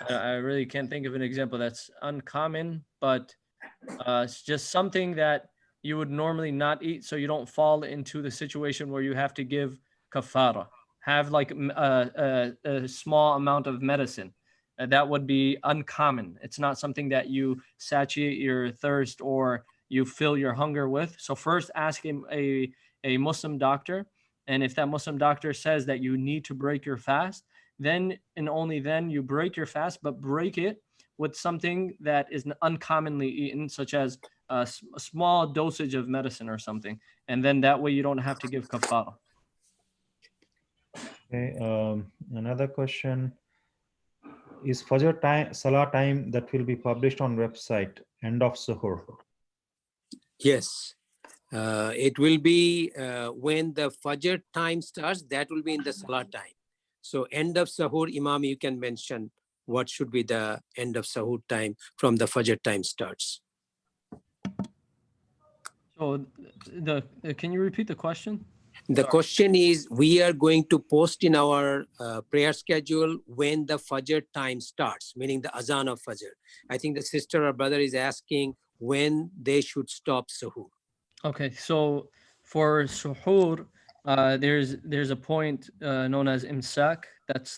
I really can't think of an example that's uncommon, but it's just something that you would normally not eat, so you don't fall into the situation where you have to give kafara. Have like a small amount of medicine. That would be uncommon. It's not something that you satiate your thirst or you fill your hunger with. So first ask a Muslim doctor. And if that Muslim doctor says that you need to break your fast, then and only then you break your fast, but break it with something that is uncommonly eaten, such as a small dosage of medicine or something. And then that way you don't have to give kafara. Okay, another question. Is Fajr time, Salah time that will be published on website, end of Suhoor? Yes. It will be when the Fajr time starts, that will be in the Salah time. So end of Sahur, Imam, you can mention what should be the end of Sahur time from the Fajr time starts. So can you repeat the question? The question is, we are going to post in our prayer schedule when the Fajr time starts, meaning the Azan of Fajr. I think the sister or brother is asking when they should stop Sahur. Okay, so for suhoor, there's a point known as imsak. That's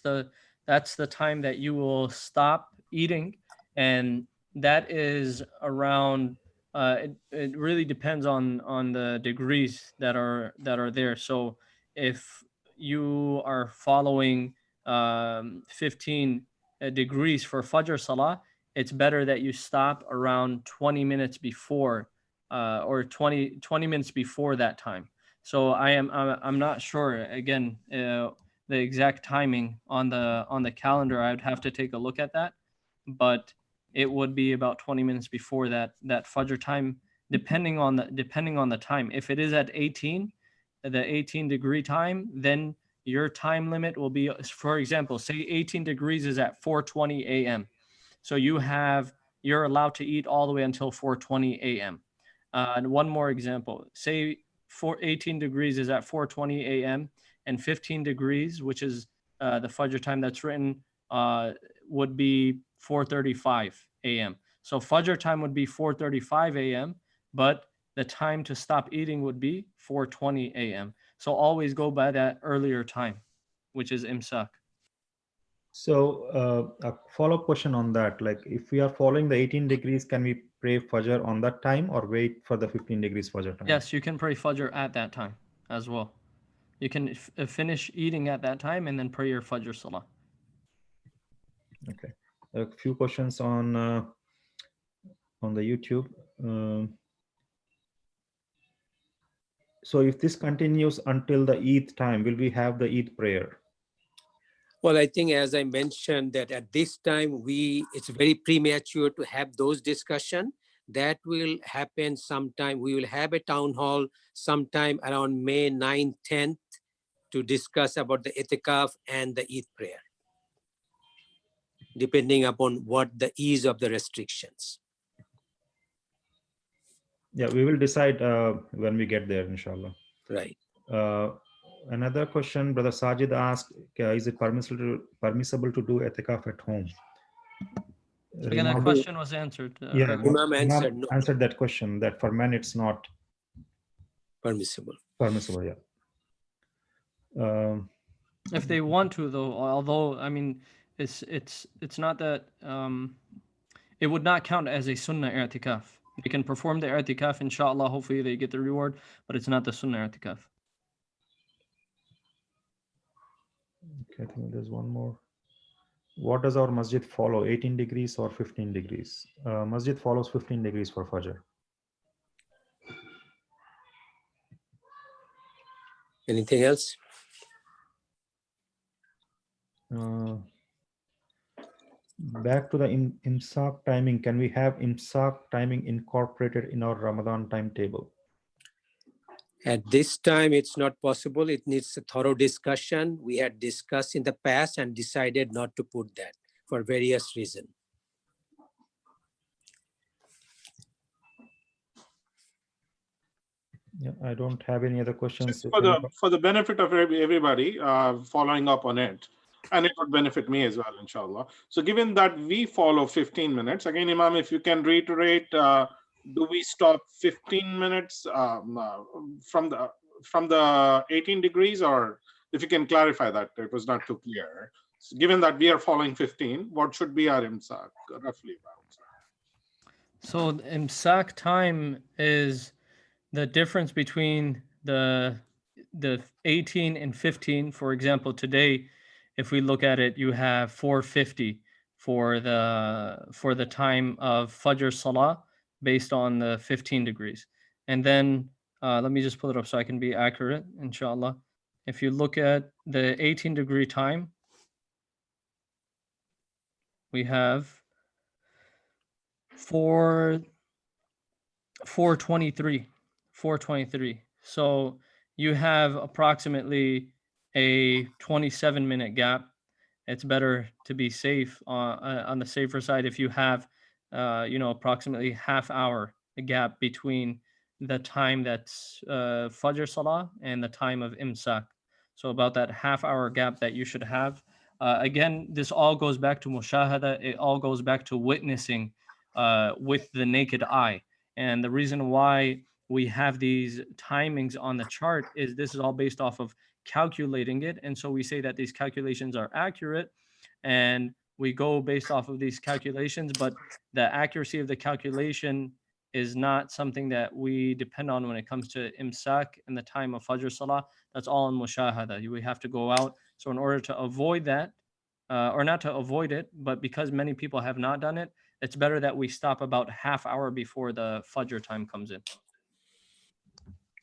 the time that you will stop eating, and that is around. It really depends on the degrees that are there. So if you are following 15 degrees for Fajr Salah, it's better that you stop around 20 minutes before or 20 minutes before that time. So I'm not sure again the exact timing on the calendar. I'd have to take a look at that, but it would be about 20 minutes before that Fajr time, depending on the time. If it is at the 18 degree time, then your time limit will be, for example, say 18 degrees is at 4:20 a.m. So you're allowed to eat all the way until 4:20 a.m. And one more example, say 18 degrees is at 4:20 a.m. and 15 degrees, which is the Fajr time that's written, would be 4:35 a.m. So Fajr time would be 4:35 a.m., but the time to stop eating would be 4:20 a.m. So always go by that earlier time, which is imsak. So a follow-up question on that, like if we are following the 18 degrees, can we pray Fajr on that time or wait for the 15 degrees Fajr time? Yes, you can pray Fajr at that time as well. You can finish eating at that time and then pray your Fajr Salah. Okay. A few questions on the YouTube. So if this continues until the Eid time, will we have the Eid prayer? Well, I think as I mentioned that at this time, it's very premature to have those discussions. That will happen sometime. We will have a town hall sometime around May 9th, 10th to discuss about the itikaf and the Eid prayer, depending upon what the ease of the restrictions. Yeah, we will decide when we get there, inshallah. Right. Another question, Brother Sajid asked, is it permissible to do itikaf at home? So again, that question was answered. Yeah, Imam answered no. Answered that question, that for men it's not Permissible. Permissible, yeah. If they want to, though, although I mean, it's not that it would not count as a sunnah i'tikaf. They can perform the i'tikaf, inshallah. Hopefully, they get the reward, but it's not the sunnah i'tikaf. Okay, I think there's one more. What does our masjid follow, 18 degrees or 15 degrees? Masjid follows 15 degrees for Fajr. Anything else? Back to the imsak timing. Can we have imsak timing incorporated in our Ramadan timetable? At this time, it's not possible. It needs a thorough discussion. We had discussed in the past and decided not to put that for various reasons. Yeah, I don't have any other questions. Just for the benefit of everybody, following up on it. and it would benefit me as well, inshallah. So given that we follow 15 minutes, again, Imam, if you can reiterate, do we stop 15 minutes from the 18 degrees, or if you can clarify that, it was not too clear. So given that we are following 15, what should be our imsak roughly? So the imsak time is the difference between the 18 and 15. For example, today, if we look at it, you have 4:50 for the time of Fajr Salah based on the 15 degrees. And then let me just pull it up so I can be accurate, inshallah. If you look at the 18 degree time, we have 4:23. So you have approximately a 27-minute gap. It's better to be safe on the safer side if you have, approximately half hour gap between the time that's Fajr Salah and the time of Imsak. So about that half hour gap that you should have. Again, this all goes back to mushahada. It all goes back to witnessing with the naked eye. And the reason why we have these timings on the chart is this is all based off of calculating it. And so we say that these calculations are accurate and we go based off of these calculations, but the accuracy of the calculation is not something that we depend on when it comes to imsak and the time of Fajr Salah. That's all in mushahada. We have to go out. So in order to avoid that, or not to avoid it, but because many people have not done it, it's better that we stop about half hour before the Fajr time comes in.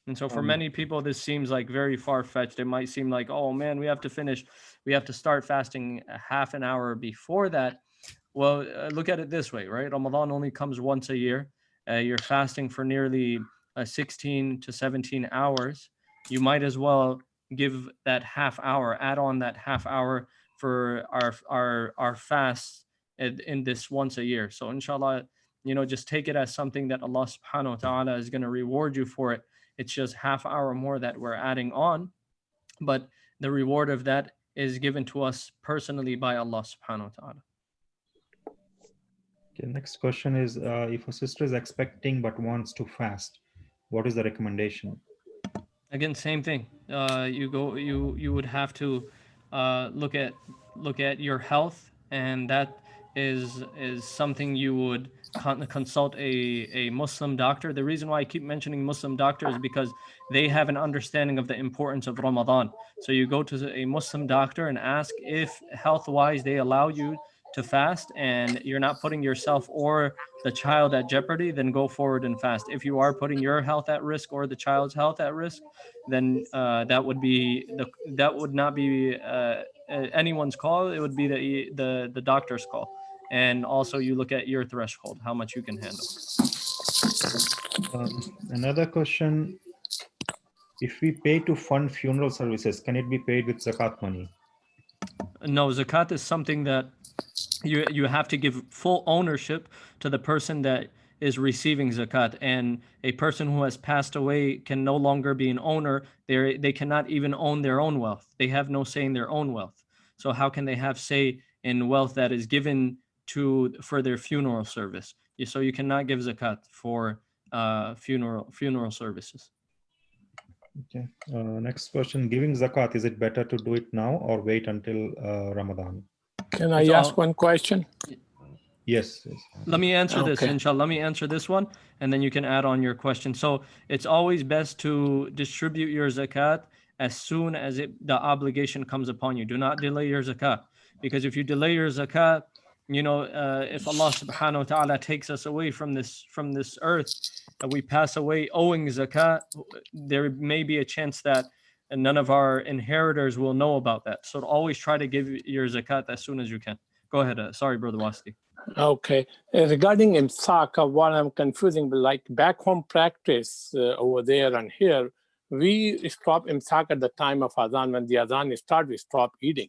And so for many people, this seems like very far-fetched. It might seem like, oh man, we have to start fasting a half an hour before that. Well, look at it this way, right? Ramadan only comes once a year. You're fasting for nearly 16 to 17 hours. You might as well give that half hour, add on that half hour for our fast in this once a year. So inshallah, just take it as something that Allah subhanahu wa ta'ala is going to reward you for it. It's just half hour more that we're adding on, but the reward of that is given to us personally by Allah subhanahu wa ta'ala. Okay, next question is, if a sister is expecting but wants to fast, what is the recommendation? Again, same thing. You would have to look at your health, and that is something you would consult a Muslim doctor. The reason why I keep mentioning Muslim doctor is because they have an understanding of the importance of Ramadan. So you go to a Muslim doctor and ask if health-wise they allow you to fast and you're not putting yourself or the child at jeopardy, then go forward and fast. If you are putting your health at risk or the child's health at risk, then that would not be anyone's call. It would be the doctor's call. And also you look at your threshold, how much you can handle. Another question, if we pay to fund funeral services, can it be paid with zakat money? No, zakat is something that you have to give full ownership to the person that is receiving zakat, and a person who has passed away can no longer be an owner. They cannot even own their own wealth. They have no say in their own wealth. So how can they have say in wealth that is given for their funeral service? So you cannot give zakat for funeral services. Okay. Next question, giving zakat, is it better to do it now or wait until Ramadan? Can I ask one question? Yes. Let me answer this, Okay. inshallah. Let me answer this one, and then you can add on your question. So it's always best to distribute your zakat as soon as the obligation comes upon you. Do not delay your zakat, because if you delay your zakat, if Allah subhanahu wa ta'ala takes us away from this earth, and we pass away owing zakat, there may be a chance that none of our inheritors will know about that. So always try to give your zakat as soon as you can. Go ahead. Sorry, Brother Wasti. Okay. Regarding imsak, what I'm confusing, like back home practice over there and here, we stop imsak at the time of adhan. When the adhan starts, we stop eating.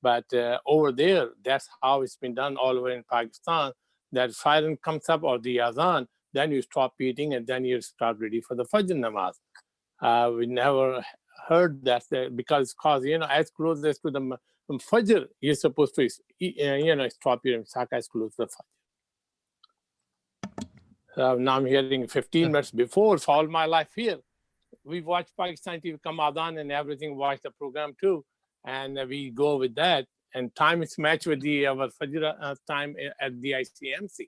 But over there, that's how it's been done all over in Pakistan. That siren comes up or the adhan, then you stop eating and then you start ready for the Fajr namaz. We never heard that because as closest to the From Fajr, you're supposed to, stop your imsak as close to the Fajr. Now I'm hearing 15 minutes before. For all my life here, we watch Pakistan TV, come Adhan and everything, watch the program too. And we go with that. And time is matched with our Fajr time at the ICMC.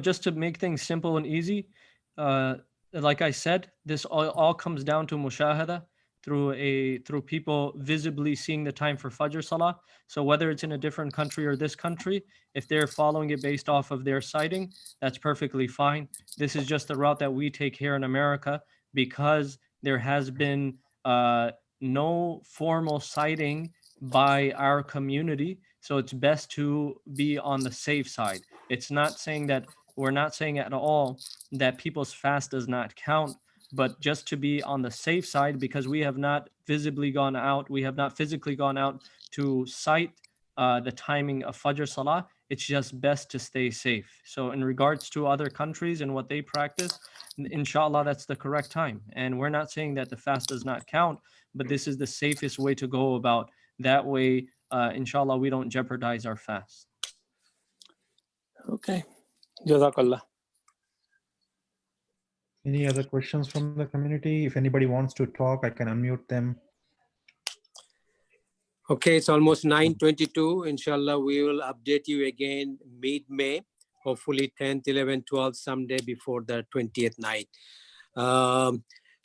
Just to make things simple and easy, like I said, this all comes down to mushahada, through people visibly seeing the time for Fajr Salah. So whether it's in a different country or this country, if they're following it based off of their sighting, that's perfectly fine. This is just the route that we take here in America, because there has been no formal sighting by our community. So it's best to be on the safe side. It's not saying that, we're not saying at all that people's fast does not count, but just to be on the safe side, because we have not physically gone out to sight the timing of Fajr Salah. It's just best to stay safe. So in regards to other countries and what they practice, inshallah, that's the correct time. And we're not saying that the fast does not count, but this is the safest way to go about. That way, inshallah, we don't jeopardize our fast. Okay. Jazakallah. Any other questions from the community? If anybody wants to talk, I can unmute them. Okay, it's almost 9:22. Inshallah, we will update you again mid-May, hopefully 10th, 11th, 12th, someday before the 20th night.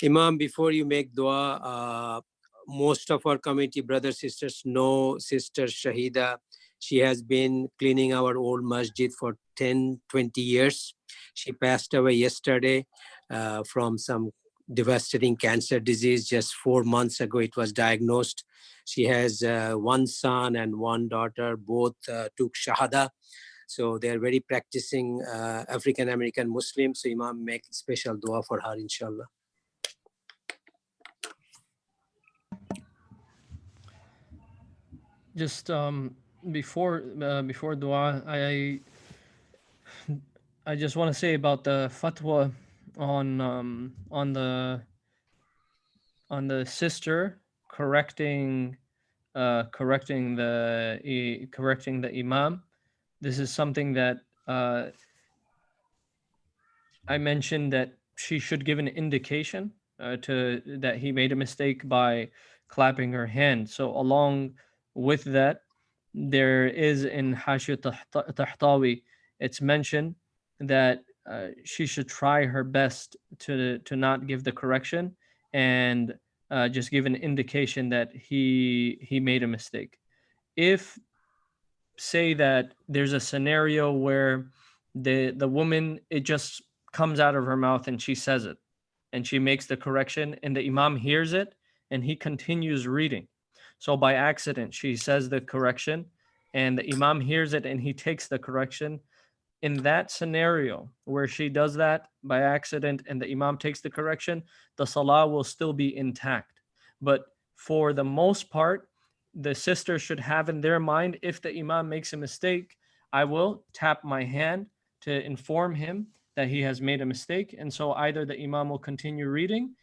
Imam, before you make dua, most of our community brothers, sisters know Sister Shahida. She has been cleaning our old masjid for 10, 20 years. She passed away yesterday from some devastating cancer disease. Just 4 months ago, it was diagnosed. She has one son and one daughter, both took Shahada. So they're very practicing African-American Muslims. So Imam, make special dua for her, inshallah. Just before dua, I just want to say about the fatwa on the sister correcting the imam. This is something that I mentioned, that she should give an indication that he made a mistake by clapping her hand. So along with that, there is in Hashiyat Tahtawi, it's mentioned that she should try her best to not give the correction, and just give an indication that he made a mistake. If, say that there's a scenario where the woman, it just comes out of her mouth and she says it, and she makes the correction, and the imam hears it and he continues reading. So by accident, she says the correction and the imam hears it and he takes the correction. In that scenario where she does that by accident and the imam takes the correction, the salah will still be intact. But for the most part, the sister should have in their mind, if the imam makes a mistake, I will tap my hand to inform him that he has made a mistake. And so either the imam will continue reading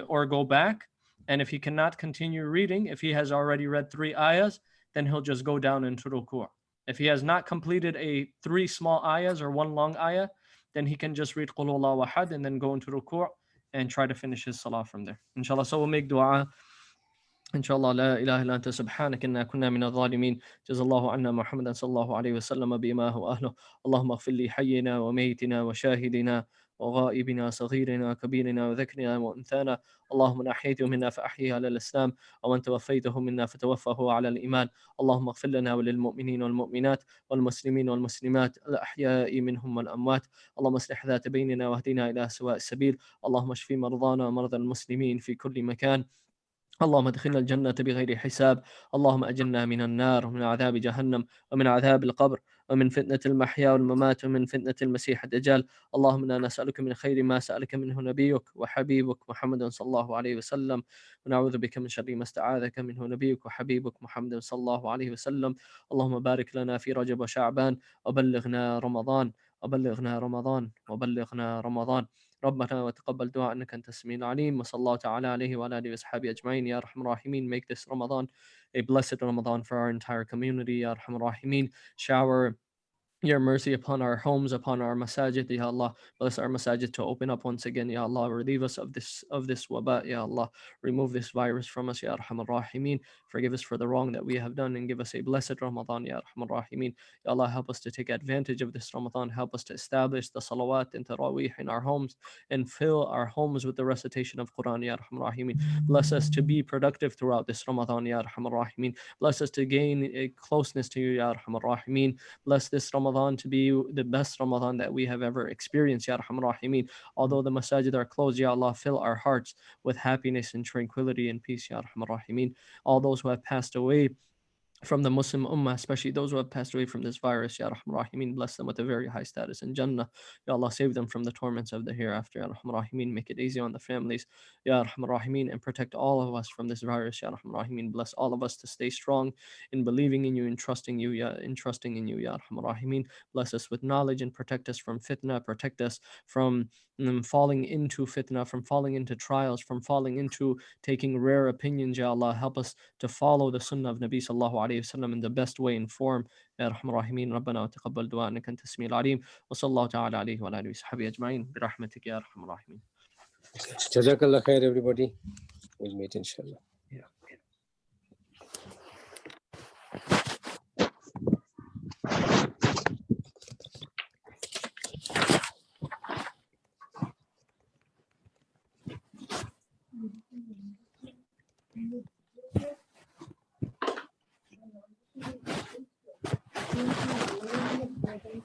or go back. And if he cannot continue reading, if he has already read 3 ayahs, then he'll just go down into ruku'. If he has not completed 3 small ayahs or 1 long ayah, then he can just read Qul Huwallahu Ahad and then go into ruku' and try to finish his salah from there. Inshallah, so we'll make dua. Inshallah, la ilaha illa anta subhanak inna kunna min adh-dhalimin. Jazallahu anna Muhammadan sallallahu alayhi wa sallam bima huwa ahluh. Allahumma ighfir li hayyina wa mayyitina wa shahidina وغائبنا صغيرنا كبيرنا وذكرنا وأنثانا اللهم من أحييته منا فأحيه على الإسلام ومن توفيته منا فتوفه على الإيمان اللهم اغفر لنا وللمؤمنين والمؤمنات والمسلمين والمسلمات الأحياء منهم والأموات اللهم اصلح ذات بيننا واهدنا إلى سواء السبيل اللهم اشف مرضانا ومرضى المسلمين في كل مكان اللهم ادخلنا الجنة بغير حساب اللهم أجرنا من النار ومن عذاب جهنم ومن عذاب القبر ومن فتنة المحيا والممات ومن فتنة المسيح الدجال اللهم إنا نسألك من خير ما سألك منه نبيك وحبيبك محمد صلى الله عليه وسلم ونعوذ بك من شر ما استعاذك منه نبيك وحبيبك محمد صلى الله عليه وسلم اللهم بارك لنا في رجب وشعبان وبلغنا رمضان وبلغنا رمضان وبلغنا رمضان ربنا وتقبل دعاء إنك أنت السميع العليم وصلى الله تعالى عليه وعلى آله وصحبه أجمعين يا أرحم الراحمين. Make this Ramadan a blessed Ramadan for our entire community. Ya Arhamar Rahimin. Shower your mercy upon our homes, upon our masajid, Ya Allah. Bless our masajid to open up once again, Ya Allah. Relieve us of this waba, Ya Allah. Remove this virus from us, Ya Arhamar Rahimin. Forgive us for the wrong that we have done and give us a blessed Ramadan, Ya Arhamar Rahimin. Ya Allah, help us to take advantage of this Ramadan. Help us to establish the salawat and tarawih in our homes and fill our homes with the recitation of Quran, Ya Arhamar Rahimin. Bless us to be productive throughout this Ramadan, Ya Arhamar Rahimin. Bless us to gain a closeness to you, Ya Arhamar Rahimin. Bless this Ramadan to be the best Ramadan that we have ever experienced, Ya Arhamar Rahimin. Although the masajid are closed, Ya Allah, fill our hearts with happiness and tranquility and peace, Ya Arhamar Rahimin. All those who have passed away from the Muslim Ummah, especially those who have passed away from this virus, Ya Rahman Rahimin, bless them with a very high status in Jannah. Ya Allah, save them from the torments of the hereafter, Ya Rahman Rahimin, make it easy on the families, Ya Rahman Rahimin, and protect all of us from this virus, Ya Rahman Rahimin. Bless all of us to stay strong in believing in you and trusting you, Ya Rahman Rahimin. Bless us with knowledge and protect us from fitna, protect us from falling into fitna, from falling into trials, from falling into taking rare opinions, Ya Allah. Help us to follow the sunnah of Nabi sallallahu alayhi wa sallam in the best way and form. Ya Rahman Rahimin, Rabbana wa taqabbal du'a innaka anta as-sami'ul alim. Wa sallallahu ta'ala alayhi wa alihi wa sahbihi ajma'in. Bi rahmatika ya Arhamar Rahimin. Jazakallah khair, everybody. We'll meet inshallah. Yeah. Gracias.